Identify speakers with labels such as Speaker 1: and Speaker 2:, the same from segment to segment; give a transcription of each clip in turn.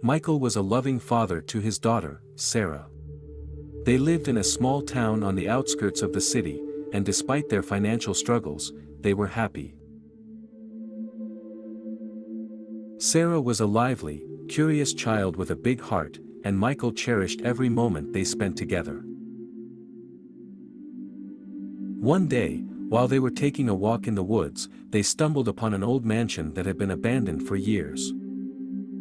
Speaker 1: Michael was a loving father to his daughter, Sarah. They lived in a small town on the outskirts of the city, and despite their financial struggles, they were happy. Sarah was a lively, curious child with a big heart, and Michael cherished every moment they spent together. One day, while they were taking a walk in the woods, they stumbled upon an old mansion that had been abandoned for years.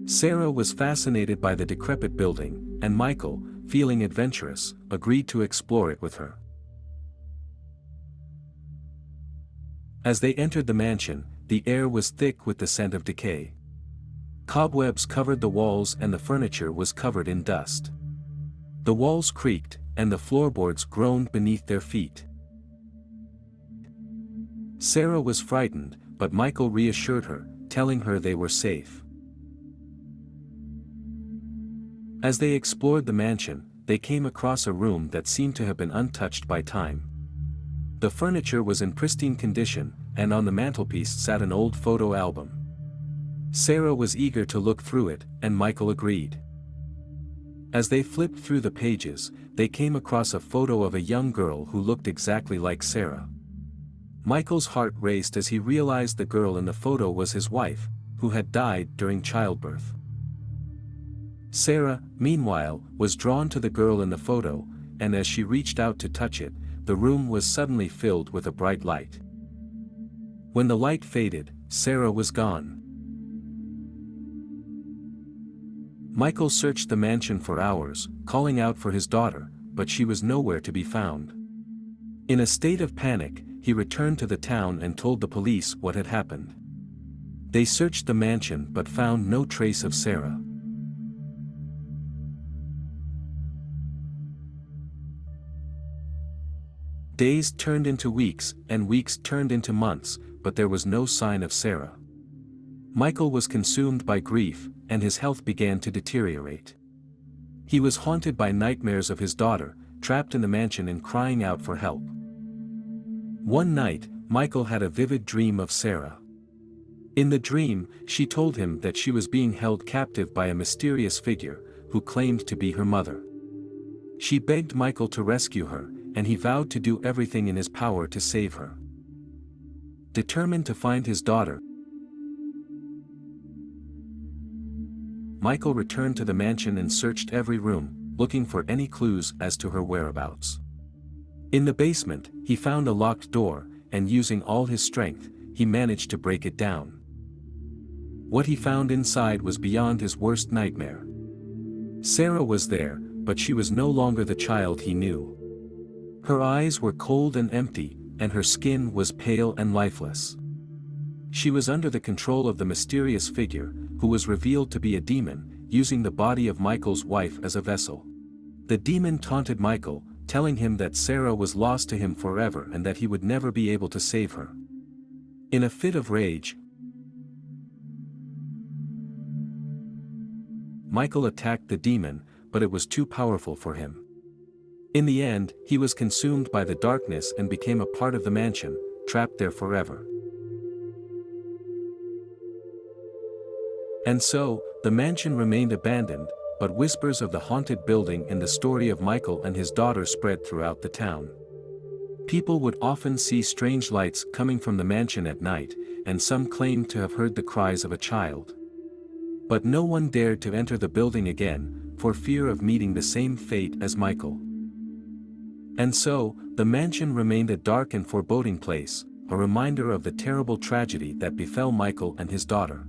Speaker 1: Sarah was fascinated by the decrepit building, and Michael, feeling adventurous, agreed to explore it with her. As they entered the mansion, the air was thick with the scent of decay. Cobwebs covered the walls and the furniture was covered in dust. The walls creaked, and the floorboards groaned beneath their feet. Sarah was frightened, but Michael reassured her, telling her they were safe. As they explored the mansion, they came across a room that seemed to have been untouched by time. The furniture was in pristine condition, and on the mantelpiece sat an old photo album. Sarah was eager to look through it, and Michael agreed. As they flipped through the pages, they came across a photo of a young girl who looked exactly like Sarah. Michael's heart raced as he realized the girl in the photo was his wife, who had died during childbirth. Sarah, meanwhile, was drawn to the girl in the photo, and as she reached out to touch it, the room was suddenly filled with a bright light. When the light faded, Sarah was gone. Michael searched the mansion for hours, calling out for his daughter, but she was nowhere to be found. In a state of panic, he returned to the town and told the police what had happened. They searched the mansion but found no trace of Sarah. Days turned into weeks, and weeks turned into months, but there was no sign of Sarah. Michael was consumed by grief, and his health began to deteriorate. He was haunted by nightmares of his daughter, trapped in the mansion and crying out for help. One night, Michael had a vivid dream of Sarah. In the dream, she told him that she was being held captive by a mysterious figure, who claimed to be her mother. She begged Michael to rescue her, and he vowed to do everything in his power to save her. Determined to find his daughter, Michael returned to the mansion and searched every room, looking for any clues as to her whereabouts. In the basement, he found a locked door, and using all his strength, he managed to break it down. What he found inside was beyond his worst nightmare. Sarah was there, but she was no longer the child he knew. Her eyes were cold and empty, and her skin was pale and lifeless. She was under the control of the mysterious figure, who was revealed to be a demon, using the body of Michael's wife as a vessel. The demon taunted Michael, telling him that Sarah was lost to him forever and that he would never be able to save her. In a fit of rage, Michael attacked the demon, but it was too powerful for him. In the end, he was consumed by the darkness and became a part of the mansion, trapped there forever. And so, the mansion remained abandoned, but whispers of the haunted building and the story of Michael and his daughter spread throughout the town. People would often see strange lights coming from the mansion at night, and some claimed to have heard the cries of a child. But no one dared to enter the building again, for fear of meeting the same fate as Michael. And so, the mansion remained a dark and foreboding place, a reminder of the terrible tragedy that befell Michael and his daughter.